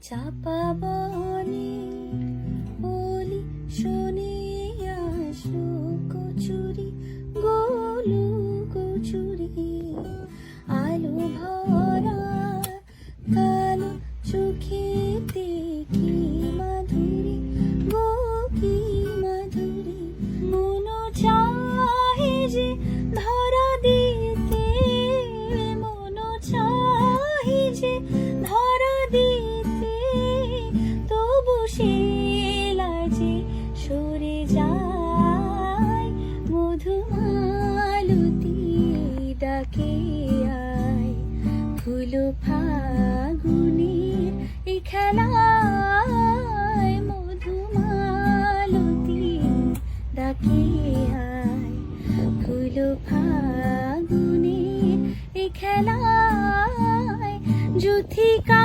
চাপা বনে বলি শোনে আসলো কচুরি গোলু কচুরি আলো ভরা কালো চোখেতে কি মাধুরী গো কি মাধুরী মনো চাহে যে ধরা দিতে মনো চাহে যে ধরা দিতে তবু সে লাজে সরে যায় মধুমালতী ডাকে আয় ফুল ফাগুনের এই খেলায় মধুমালতী ডাকে আয় ফুল ফাগুনের এই খেলায় যুথিকা